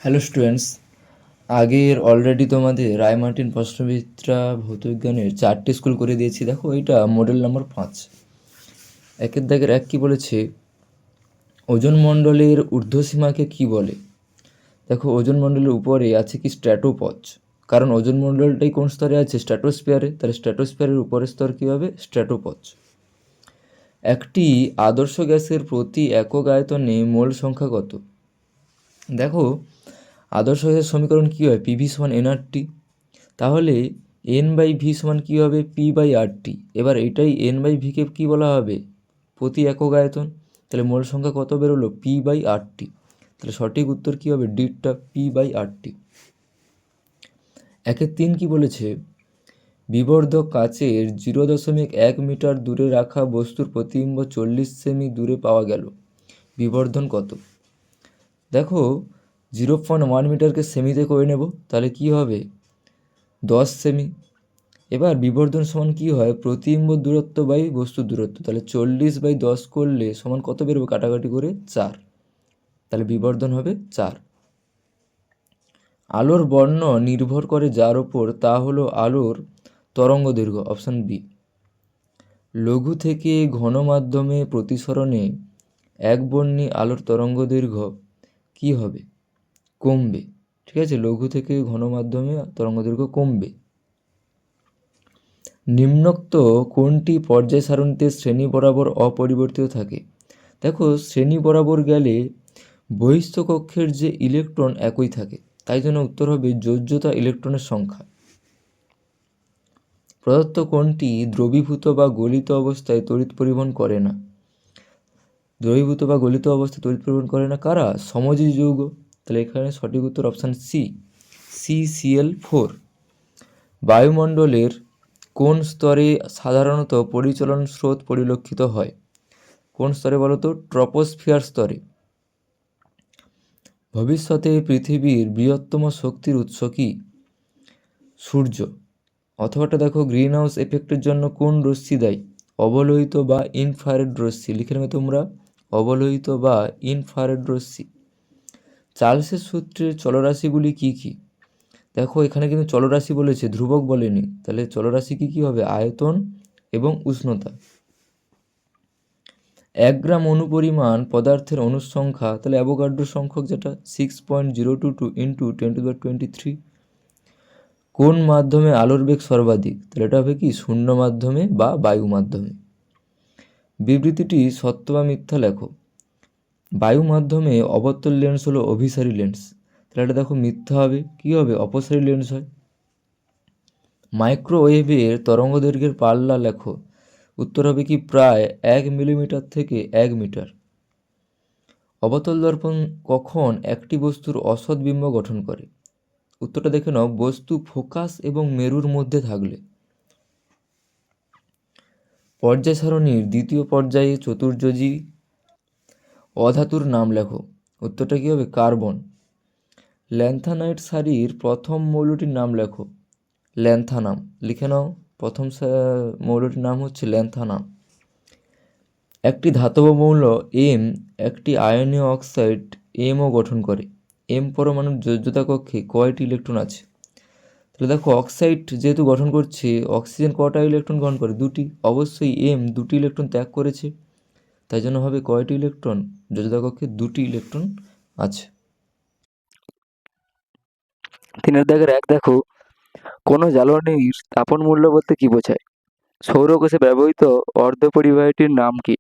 Hello students, আগের already তোমাদের Ray Martin প্রশ্নবিদ্যা ভৌতবিজ্ঞানের 4টে school করে দিয়েছি। দেখো এটা মডেল নম্বর 5। একের দাগের 1 কি বলেছে, ওজোন মণ্ডলের ঊর্ধ্বসীমাকে কি বলে? দেখো ওজোন মণ্ডলের উপরে আছে কি স্ট্র্যাটোপজ, কারণ ওজোন মণ্ডলটাই কোন স্তরে আছে? স্ট্র্যাটোস্ফিয়ারে, তাহলে স্ট্র্যাটোস্ফিয়ারের উপরের স্তর কী হবে? স্ট্র্যাটোপজ। একটি আদর্শ গ্যাসের প্রতি একক আয়তনে মোল সংখ্যা কত? দেখো আদর্শ গ্যাসের সমীকরণ কী হয়? পিভি সমান এনআরটি। তাহলে এন বাই ভি সমান কী হবে? P by RT. এবার এটাই এন বাই ভিকে কী বলা হবে? প্রতি একক আয়তন। তাহলে মোল সংখ্যা কত বেরোলো? P by RT. তাহলে সঠিক উত্তর কী হবে? ডিটটা পি বাই আরটি। 1-3 কী বলেছে, বিবর্ধক কাচের 0.1 মিটার দূরে রাখা বস্তুর প্রতিবিম্ব 40 সেমি দূরে পাওয়া গেল, বিবর্ধন কত? দেখো 0.1 মিটারকে সেমিতে করে নেব, তাহলে কি হবে? 10 সেমি। এবার বিবর্ধন সমান কী হয়? প্রতিবিম্ব দূরত্ব বাই বস্তুর দূরত্ব। তাহলে 40/10 করলে সমান কত বেরোবে কাটাকাটি করে? 4। তাহলে বিবর্ধন হবে 4। আলোর বর্ণ নির্ভর করে যার ওপর, তা হলো আলোর তরঙ্গ দৈর্ঘ্য। Option B. লঘু থেকে ঘন মাধ্যমে প্রতিসরণে একবর্ণী আলোর তরঙ্গ দৈর্ঘ্য কী হবে? কমবে। ঠিক আছে, লঘু থেকে ঘন মাধ্যমে তরঙ্গ দৈর্ঘ্য কমবে। নিম্নোক্ত কোনটি পর্যায় সারণীতে শ্রেণী বরাবর অপরিবর্তিত থাকে? দেখো শ্রেণী বরাবর গেলে বহিস্থ কক্ষের যে ইলেকট্রন একই থাকে, তাই জন্য উত্তর হবে যোজ্যতা ইলেকট্রনের সংখ্যা। প্রদত্ত কোনটি দ্রবীভূত বা গলিত অবস্থায় তড়িৎ পরিবহন করে না? দ্রবীভূত বা গলিত অবস্থায় তড়িৎ পরিবহন করে না কারা? সমযোজী যৌগ। তাহলে এখানে সঠিক উত্তর অপশান সি, CCl4। বায়ুমণ্ডলের কোন স্তরে সাধারণত পরিচলন স্রোত পরিলক্ষিত হয়? কোন স্তরে বলো তো? ট্রপোস্ফিয়ার স্তরে। ভবিষ্যতে পৃথিবীর বৃহত্তম শক্তির উৎস কি? সূর্য। অথবাটা দেখো, গ্রিন হাউস এফেক্টের জন্য কোন রশ্মি দায়ী? অবলোহিত বা ইনফ্রারেড রশ্মি। লিখে নেবে তোমরা, অবলোহিত বা ইনফ্রারেড রশ্মি। চার্লসের সূত্রের চলরাশিগুলি কি কি? দেখো এখানে কিন্তু চলরাশি বলেছে, ধ্রুবক বলেনি। তাহলে চলরাশি কি কি হবে? আয়তন এবং উষ্ণতা। 1 গ্রাম অনুপরিমাণ পদার্থের অণুর সংখ্যা, তাহলে অ্যাভোগাড্রো সংখ্যক, যেটা 6.022 × 10⁻23। কোন মাধ্যমে আলোর বেগ সর্বাধিক? তাহলে এটা হবে কি? শূন্য মাধ্যমে বা বায়ু মাধ্যমে। বিবৃতিটি সত্য বা মিথ্যা লেখো। বায়ু মাধ্যমে অবতল লেন্স হলো অভিসারী লেন্স। তাহলে এটা দেখো মিথ্যা হবে। কী হবে? অপসারী লেন্স হয়। মাইক্রোওয়েভের তরঙ্গদৈর্ঘ্যের পাল্লা লেখো। উত্তর হবে কি? প্রায় 1 মিলিমিটার থেকে 1 মিটার। অবতল দর্পণ কখন একটি বস্তুর অসৎ বিম্ব গঠন করে? উত্তরটা দেখে নাও, বস্তু ফোকাস এবং মেরুর মধ্যে থাকলে। পর্যায় সারণীর দ্বিতীয় পর্যায়ে চতুর্যোজী অধাতুর নাম লেখো। উত্তরটা কী হবে? কার্বন। ল্যান্থানাইট সারির প্রথম মৌলটির নাম লেখো। ল্যান্থানাম। লিখে নাও, প্রথম মৌলটির নাম হচ্ছে ল্যান্থানাম। একটি ধাতব মৌল এম একটি আয়নীয় অক্সাইড এমও গঠন করে। এম পরমাণুর যোজ্যতা কক্ষে কয়টি ইলেকট্রন আছে? তাহলে দেখো অক্সাইড যেহেতু গঠন করছে, অক্সিজেন কটা ইলেকট্রন গ্রহণ করে? 2টি। অবশ্যই এম 2টি ইলেকট্রন ত্যাগ করেছে, তাই জন্য হবে কয়টি ইলেকট্রন? যোজ্যতা কক্ষে 2টি ইলেকট্রন আছে। 3-1 দেখো, কোনো জ্বালানির স্থাপন মূল্য বলতে কি বোঝায়? সৌরকোষে ব্যবহৃত অর্ধপরিবাহীটির নাম কি?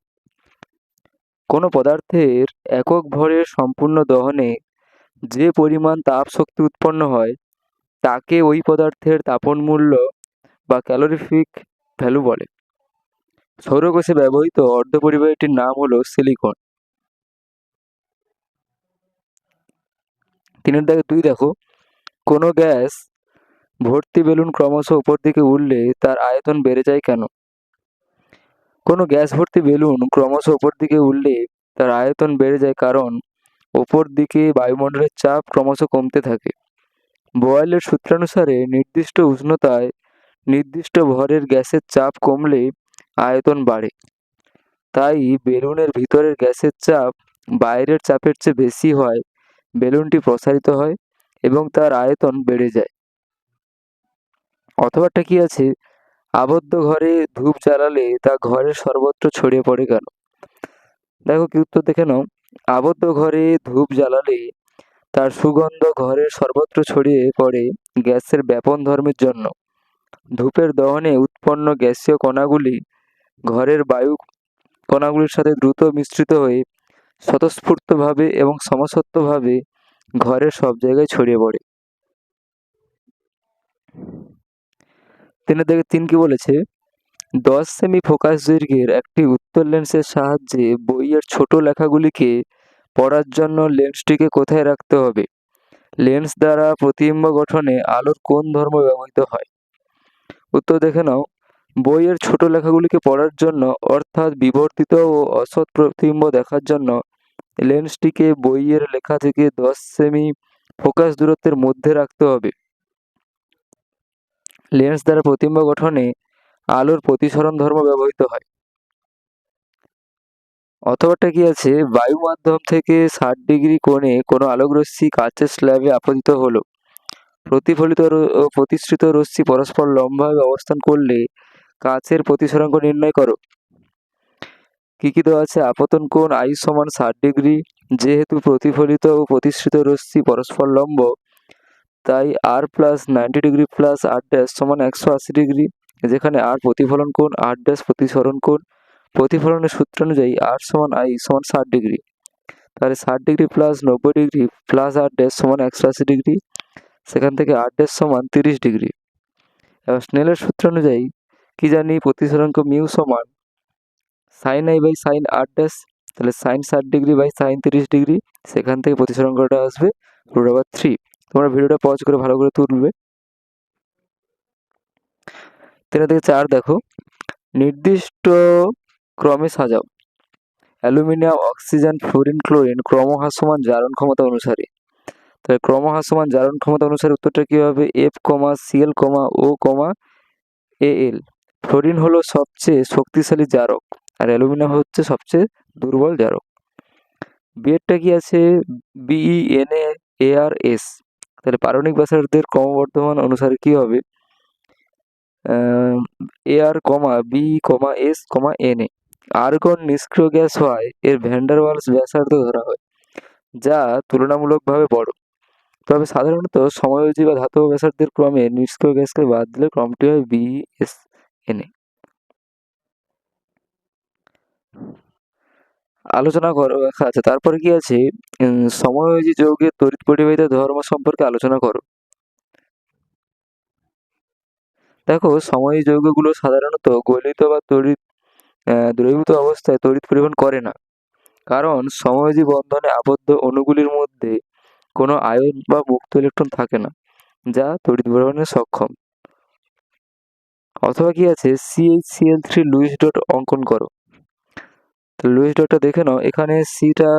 কোনো পদার্থের একক ভরের সম্পূর্ণ দহনে যে পরিমাণ তাপ শক্তি উৎপন্ন হয় তাকে ওই পদার্থের তাপন মূল্য বা ক্যালোরিফিক ভ্যালু বলে। সৌরকোষে ব্যবহৃত অর্ধপরিবাহীটির নাম হলো সিলিকন। 3-2 দেখো, কোনো গ্যাস ভর্তি বেলুন ক্রমশ উপর দিকে উঠলে তার আয়তন বেড়ে যায় কেন? কোনো গ্যাস ভর্তি বেলুন ক্রমশ উপর দিকে উঠলে তার আয়তন বেড়ে যায় কারণ ওপর দিকে বায়ুমণ্ডলের চাপ ক্রমশ কমতে থাকে। বয়েলের সূত্রানুসারে নির্দিষ্ট উষ্ণতায় নির্দিষ্ট ভরের গ্যাসের চাপ কমলে আয়তন বাড়ে। তাই বেলুনের ভিতরের গ্যাসের চাপ বাইরের চাপের চেয়ে বেশি হয় বেলুনটি প্রসারিত হয় এবং তার আয়তন বেড়ে যায়। অথবাটা কি আছে, আবদ্ধ ঘরে ধূপ জ্বালালে তা ঘরের সর্বত্র ছড়িয়ে পড়ে কেন? দেখো কি উত্তর দেখে নাও। আবদ্ধ ঘরে ধূপ জ্বালালে তার সুগন্ধ ঘরের সর্বত্র ছড়িয়ে পড়ে গ্যাসের ব্যাপন ধর্মের জন্য। ধূপের দহনে উৎপন্ন গ্যাসীয় কণাগুলি ঘরের বায়ু কণাগুলির সাথে দ্রুত মিশ্রিত হয়ে স্বতঃস্ফূর্তভাবে এবং সমসত্ত্বভাবে ঘরের সব জায়গায় ছড়িয়ে পড়ে। 3 কি বলেছে, 10 সেমি ফোকাস দৈর্ঘ্যের একটি উত্তল লেন্সের সাহায্যে বইয়ের ছোট লেখাগুলিকে পড়ার জন্য লেন্সটিকে কোথায় রাখতে হবে? লেন্স দ্বারা প্রতিবিম্ব গঠনে আলোর কোন ধর্ম ব্যবহৃত হয়? উত্তর দেখে নাও। বইয়ের ছোট লেখাগুলিকে পড়ার জন্য অর্থাৎ বিবর্তিত ও অসৎ প্রতিবিম্ব দেখার জন্য লেন্সটিকে বইয়ের লেখা থেকে 10 সেমি ফোকাস দূরত্বের মধ্যে রাখতে হবে। লেন্স দ্বারা প্রতিবিম্ব গঠনে আলোর প্রতিসরণ ধর্ম ব্যবহৃত হয়। অথবাটা কি আছে, বায়ু মাধ্যম থেকে 60 ডিগ্রি কোণে কোনো আলোকরশ্মি কাচের স্ল্যাবে আপতিত হলো। প্রতিফলিত ও প্রতিসৃত রশ্মি পরস্পর লম্বভাবে অবস্থান করলে কাচের প্রতিসরাঙ্ক নির্ণয় করো। কি দেওয়া আছে? আপতন কোণ I সমান 60 ডিগ্রি। যেহেতু প্রতিফলিত ও প্রতিসৃত রশ্মি পরস্পর লম্ব, তাই R plus 90 degree plus R dash সমান 180 ডিগ্রি, যেখানে R প্রতিফলন কোণ, R ড্যাশ প্রতিসরণ কোণ। প্রতিফলনের সূত্র অনুযায়ী R সমান I সমান 60 ডিগ্রি। তাহলে 60 degree plus 90 degree plus R dash সমান 180 ডিগ্রি, সেখান থেকে R ড্যাশ সমান 30 ডিগ্রি। এবার স্নেলের সূত্র অনুযায়ী কি জানি, প্রতিসরাঙ্ক মিউ সমান sine i by sine R dash. তাহলে sine 60 degree by sine 30 degree, সেখান থেকে প্রতিসরাঙ্কটা আসবে √3। তোমরা ভিডিওটা পজ করে ভালো করে তুলবে। 3 থেকে 4 দেখো, নির্দিষ্ট ক্রমে সাজাও। অ্যালুমিনিয়াম, অক্সিজেন, ফ্লোরিন, ক্লোরিন ক্রমহ্রাসমান জারণ ক্ষমতা অনুসারে। তাহলে ক্রমহ্রাসমান জারণ ক্ষমতা অনুসারে উত্তরটা কী হবে? F, Cl, O, Al। Fluorine হলো সবচেয়ে শক্তিশালী জারক আর অ্যালুমিনিয়াম হচ্ছে সবচেয়ে দুর্বল জারক। বিয়েরটা কি আছে? BeNaArS। তাহলে পারমাণবিক ব্যাসার্ধের ক্রমবর্ধমান অনুসারে কি হবে? Ar, B, S, Na। Argon নিষ্ক্রিয় গ্যাস হওয়ায় এর ভ্যান ডার ওয়ালস ব্যাসার্ধ ধরা হয়, যা তুলনামূলকভাবে বড়। তবে সাধারণত সমযোজী বা ধাতব ব্যাসার্ধের ক্রমে নিষ্ক্রিয় গ্যাসকে বাদ দিলে ক্রমটি হয় BsNa। আলোচনা করো। আচ্ছা, তারপরে কি আছে? সমযোজী যৌগের তড়িৎ পরিবাহিতা ধর্ম সম্পর্কে আলোচনা করো। দেখো, সমযোজী যৌগগুলো সাধারণত গলিত বা দ্রবীভূত অবস্থায় তড়িৎ পরিবহন করে না, কারণ সমযোজী বন্ধনে আবদ্ধ অণুগুলির মধ্যে কোনো আয়ন বা মুক্ত ইলেকট্রন থাকে না, যা তড়িৎ পরিবহনে সক্ষম। অথবা কি আছে? CH3Cl3 লুইস ডট অঙ্কন করো। তো লুইস ডটটা দেখে নাও। এখানে সিটা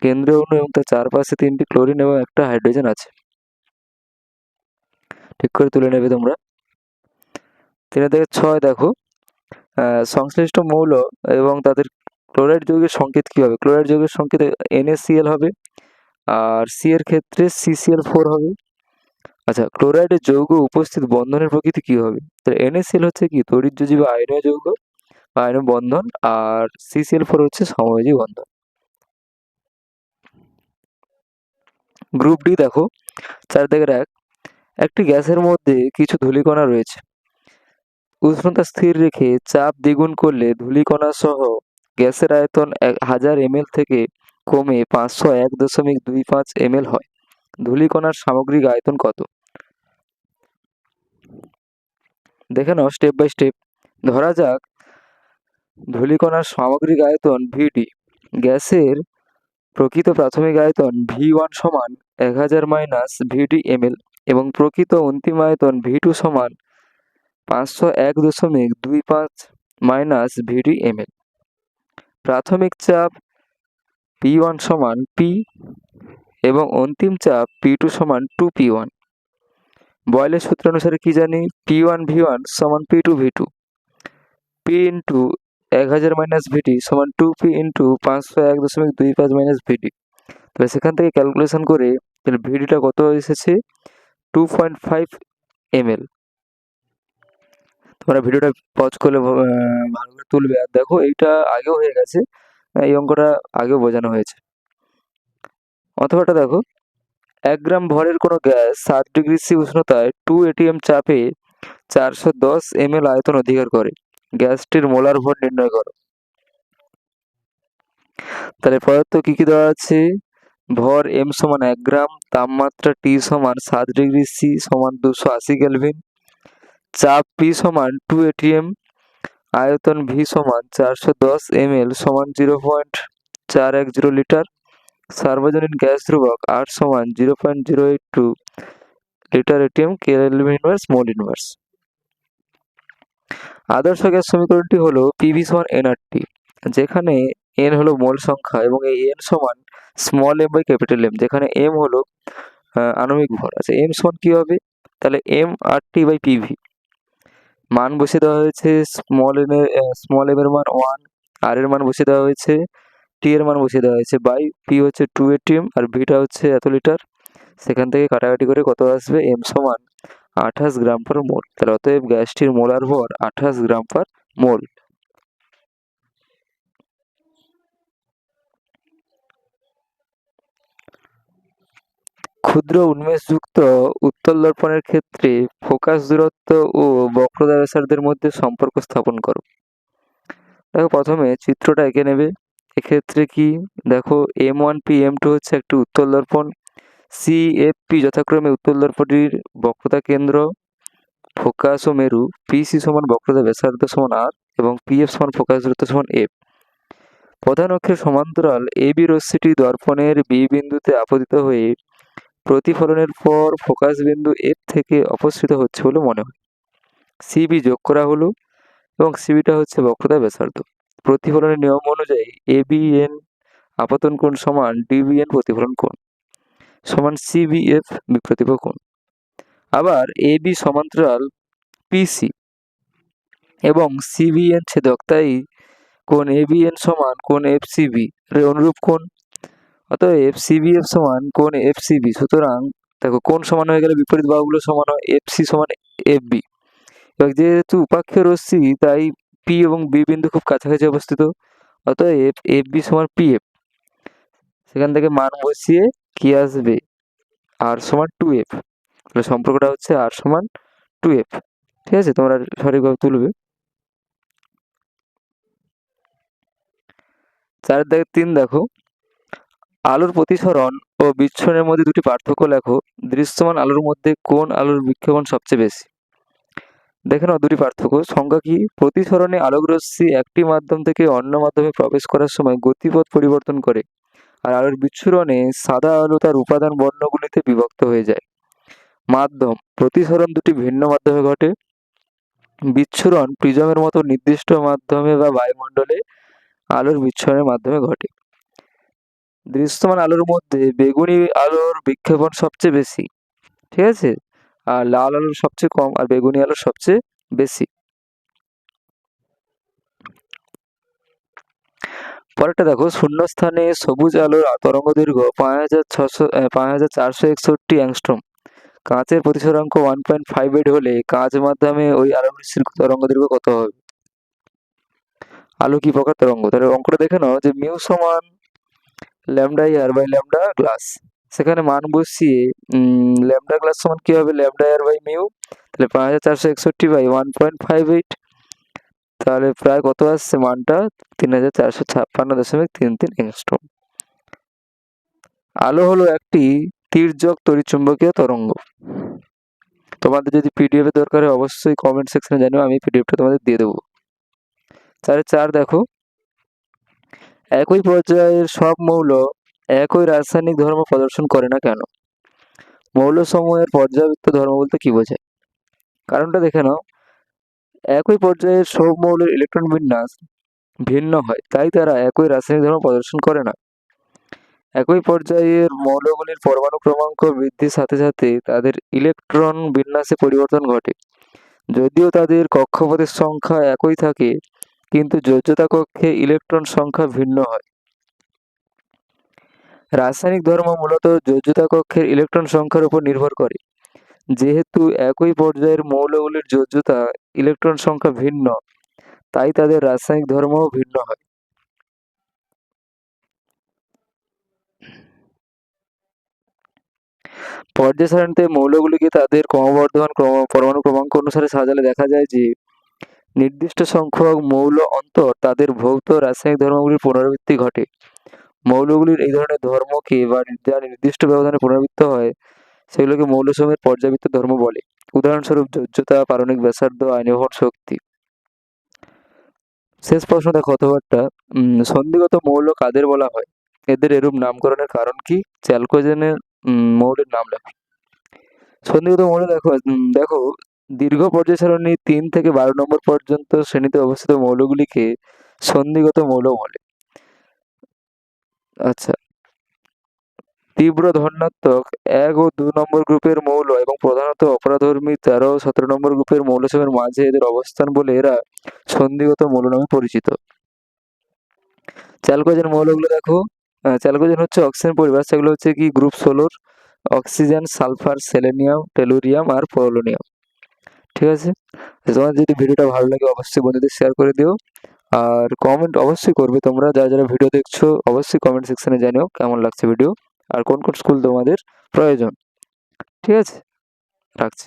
কেন্দ্রীয় অণু এবং তার চারপাশে 3টি ক্লোরিন এবং একটা হাইড্রোজেন আছে। ঠিক করে তুলে নেবে তোমরা। 3 থেকে 6 দেখো, সংশ্লিষ্ট মৌল এবং তাদের ক্লোরাইড যৌগের সংকেত কী হবে? ক্লোরাইড যৌগের সংকেত NaCl হবে, আর সি এর ক্ষেত্রে CCl4 হবে। আচ্ছা, ক্লোরাইডের যৌগ উপস্থিত বন্ধনের প্রকৃতি কী হবে? তাহলে NaCl হচ্ছে কি? তড়িৎযোজী বা আয়নীয় যৌগ বা আয়নীয় বন্ধন, আর CCl4 হচ্ছে সমযোজী বন্ধন। গ্রুপ ডি দেখো, 4 থেকে 1, একটি গ্যাসের মধ্যে কিছু ধূলিকণা রয়েছে। উষ্ণতা স্থির রেখে চাপ দ্বিগুণ করলে ধূলিকণা সহ গ্যাসের আয়তন 1000 ml থেকে কমে 501.25 ml হয়। ধূলিকণার সামগ্রিক আয়তন কত? দেখে নাও স্টেপ বাই স্টেপ। ধরা যাক ধূলিকণার সামগ্রিক আয়তন VD। গ্যাসের প্রকৃত প্রাথমিক আয়তন V1 সমান 1000 মাইনাস VD ml এবং প্রকৃত অন্তিম আয়তন V2 সমান 501.25 মাইনাস VD ml। প্রাথমিক চাপ P1 সমান P এবং অন্তিম চাপ P2 সমান 2P1। বয়লের সূত্র অনুসারে কি জানি? P1 V1 সমান P2 V2। P into 1000 minus VD সমান 2P ইন্টু 501.25 মাইনাস VD। তাহলে সেখান থেকে ক্যালকুলেশন করে তাহলে ভিডিটা কত এসেছে 2.5 ml। তোমরা ভিডিওটা পজ করলে ভালো করে তুলবে। আর দেখো এইটা আগেও হয়ে গেছে, এই অঙ্কটা আগেও বোঝানো হয়েছে। অথবাটা দেখো 1 গ্রাম ভরের কোনো গ্যাস 60 ডিগ্রি সি উষ্ণতায় 2 atm চাপে 410 ml আয়তন অধিকার করে, গ্যাসটির মোলার ভর নির্ণয় করো। তাহলে পদার্থ কি কি দেওয়া আছে? ভর m সমান 1 গ্রাম, তাপমাত্রা T সমান 7 ডিগ্রি সি সমান 280 কেলভিন, চাপ P সমান 2 atm, আয়তন V সমান 410 ml সমান 0.410 লিটার, সার্বজনীন গ্যাস ধ্রুবক R সমান 0.082 litre atm kelvin inverse mole inverse. আদর্শ গ্যাস সমীকরণটি হলো পিভি সমান এনআরটি, যেখানে এন হলো মোল সংখ্যা এবং এই এন সমান small M by capital M, যেখানে এম হলো আণবিক ভর। আচ্ছা, এম সমান কি হবে? তাহলে M R T by PV, মান বসিয়ে দেওয়া হয়েছে স্মল এম এর মান 1, আর এর মান বসিয়ে দেওয়া হয়েছে, টি এর মান বসিয়ে দেওয়া হয়েছে বাই পি হচ্ছে 2 এটিএম আর ভিটা হচ্ছে এত লিটার। সেখান থেকে কাটাকাটি করে কত আসবে? এম সমান 28 গ্রাম পার মোল। তাহলে অতএব গ্যাসটির মোলার ভর 28 গ্রাম পার মোল। ক্ষুদ্র উন্মেষযুক্ত উত্তল দর্পণের ক্ষেত্রে ফোকাস দূরত্ব ও বক্রতা ব্যাসার্ধের মধ্যে সম্পর্ক স্থাপন করো। দেখো প্রথমে চিত্রটা এঁকে নেবে। এক্ষেত্রে কি দেখো M1P M2 হচ্ছে একটি উত্তল দর্পণ, CFP যথাক্রমে উত্তল দর্পণটির বক্রতা কেন্দ্র, ফোকাস ও মেরু, PC সমান বক্রতা ব্যাসার্ধ সমান R এবং PF সমান ফোকাস দূরত্ব সমান F। প্রধান অক্ষের সমান্তরাল AB রশ্মিটি দর্পণের B বিন্দুতে আপতিত হয়ে প্রতিফলনের পর ফোকাস বিন্দু F থেকে অপসৃত হচ্ছে বলে মনে হয়। CB যোগ করা হলো এবং CBটা হচ্ছে বক্রতা ব্যাসার্ধ। প্রতিফলনের নিয়ম অনুযায়ী ABN আপতন কোণ সমান DBN প্রতিফলন কোণ সমান CBF বিপ্রতিভ কোণ। আবার AB সমান্তরাল PC এবং CBN ছেদক, তাই কোণ ABN সমান কোণ FCB এর অনুরূপ কোণ। অতএব CBF সমান কোণ FCB। সুতরাং দেখো কোণ সমান হয়ে গেলে বিপরীত বাহুগুলো সমান হয়, FC সমান FB। এবার যেহেতু উপাক্ষীয় রশ্মি তাই P এবং B বিন্দু খুব কাছাকাছি অবস্থিত, অতএব FB সমান PF। সেখান থেকে মান বসিয়ে কি আসবে? R সমান 2F। তাহলে সম্পর্কটা হচ্ছে R সমান 2F। ঠিক আছে, তোমরা সঠিকভাবে তুলবে। 4-3 দেখো, আলোর প্রতিসরণ ও বিচ্ছুরণের মধ্যে দুটি পার্থক্য লেখো। দৃশ্যমান আলোর মধ্যে কোন আলোর বিক্ষেপণ সবচেয়ে বেশি? দেখে নাও দুটি পার্থক্য। সংজ্ঞা কি? প্রতিসরণে আলোক রশ্মি একটি মাধ্যম থেকে অন্য মাধ্যমে প্রবেশ করার সময় গতিপথ পরিবর্তন করে, আর আলোর বিচ্ছুরণে সাদা আলো তার উপাদান বর্ণগুলিতে বিভক্ত হয়ে যায়। মাধ্যম, প্রতিসরণ দুটি ভিন্ন মাধ্যমে ঘটে। বিচ্ছুরণ প্রিজমের মতো নির্দিষ্ট মাধ্যমে বা বায়ুমণ্ডলে আলোর বিচ্ছুরণের মাধ্যমে ঘটে। দৃশ্যমান আলোর মধ্যে বেগুনি আলোর বিক্ষেপণ সবচেয়ে বেশি, ঠিক আছে, আর লাল আলোর সবচেয়ে কম আর বেগুনি আলোর সবচেয়ে বেশি। পরেরটা দেখো, শূন্যস্থানে সবুজ আলোর তরঙ্গ দৈর্ঘ্য 5461 অ্যাংস্ট্রম, কাঁচের প্রতিসরাঙ্ক 1.58 হলে কাঁচ মাধ্যমে ওই আলোরশ্মির তরঙ্গ দৈর্ঘ্য কত হবে? আলো কি প্রকার তরঙ্গ? তাহলে অঙ্কটা দেখে নাও যে মিউ সমান lambda air by lambda glass. সেখানে মান বসিয়ে ল্যামডা গ্লাস সমান কি হবে? Lambda air by mu. তাহলে 5461 বাই 1.58, তাহলে প্রায় কত আসছে মানটা? 3456.33 অ্যাংস্ট্রম। আলো হলো একটি তির্যক তড়িৎচুম্বকীয় তরঙ্গ। তোমাদের যদি পিডিএফ এর দরকার হয় অবশ্যই কমেন্ট সেকশনে জানিও, আমি পিডিএফটা তোমাদের দিয়ে দেবো। 4 দেখো, একই পর্যায়ের সব মৌল একই রাসায়নিক ধর্ম প্রদর্শন করে না কেন? মৌলসমূহের পর্যায়বৃত্ত ধর্ম বলতে কি বোঝায়? কারণটা দেখে নাও। একই পর্যায়ের সব মৌলের ইলেকট্রন বিন্যাস ভিন্ন হয়, তাই তারা একই রাসায়নিক ধর্ম প্রদর্শন করে না। একই পর্যায়ের মৌলগুলির পরমাণু ক্রমাঙ্ক বৃদ্ধির সাথে সাথে তাদের ইলেকট্রন বিন্যাসে পরিবর্তন ঘটে। যদিও তাদের কক্ষপথের সংখ্যা একই থাকে, কিন্তু যোজ্যতা কক্ষে ইলেকট্রন সংখ্যা ভিন্ন হয়। রাসায়নিক ধর্ম মূলত যোজ্যতা কক্ষের ইলেকট্রন সংখ্যার উপর নির্ভর করে। যেহেতু একই পর্যায়ের মৌলগুলির যোজ্যতা ইলেকট্রন সংখ্যা ভিন্ন, তাই তাদের রাসায়নিক ধর্মও ভিন্ন হয়। পর্যায় সারণীতে মৌলগুলিকে তাদের ক্রমবর্ধমান পরমাণু ক্রমাঙ্ক অনুসারে সাজালে দেখা যায় যে নির্দিষ্ট সংখ্যক মৌল অন্তর তাদের ভৌত রাসায়নিক ধর্মগুলির পুনরাবৃত্তি ঘটে। মৌলগুলির এই ধরনের ধর্মকে বা যা নির্দিষ্ট ব্যবধানে পুনরাবৃত্ত হয় সেগুলোকে মৌলসমূহের পর্যাবৃত্ত ধর্ম বলে। উদাহরণস্বরূপ যোজ্যতা, পারমাণবিক ব্যাসার্ধ, আয়নীভবন শক্তি। শেষ প্রশ্ন দেখো অথবাটা, সন্ধিগত মৌল কাদের বলা হয়? এদের এরূপ নামকরণের কারণ কি? চ্যালকোজেনের মৌলের নাম লেখো। সন্ধিগত মৌল দেখো দীর্ঘ পর্যায় সারণী 3 থেকে 12 নম্বর পর্যন্ত শ্রেণীতে অবস্থিত মৌলগুলিকে সন্ধিগত মৌল বলে। আচ্ছা, তীব্র ধনাত্মক 1 ও 2 নম্বর গ্রুপের মৌল এবং প্রধানত অপরাধর্মী 13 ও 17 নম্বর গ্রুপের মৌলসমূহের মাঝে এদের অবস্থান বলে এরা সন্ধিগত মৌল নামে পরিচিত। চ্যালকোজেন মৌলগুলো দেখো, চ্যালকোজেন হচ্ছে অক্সিজেন পরিবার, সেগুলো হচ্ছে কি group 16, oxygen, sulphur, selenium, tellurium আর পোলোনিয়াম। ঠিক আছে, তো তোমার যদি ভিডিওটা ভালো লাগে অবশ্যই বন্ধুদের শেয়ার করে দিও, আর কমেন্ট অবশ্যই করবে তোমরা যারা যারা ভিডিও দেখছো, অবশ্যই কমেন্ট সেকশনে জানিও কেমন লাগছে ভিডিও আর কোন কোন স্কুল তোমাদের প্রয়োজন। ঠিক আছে, রাখছি।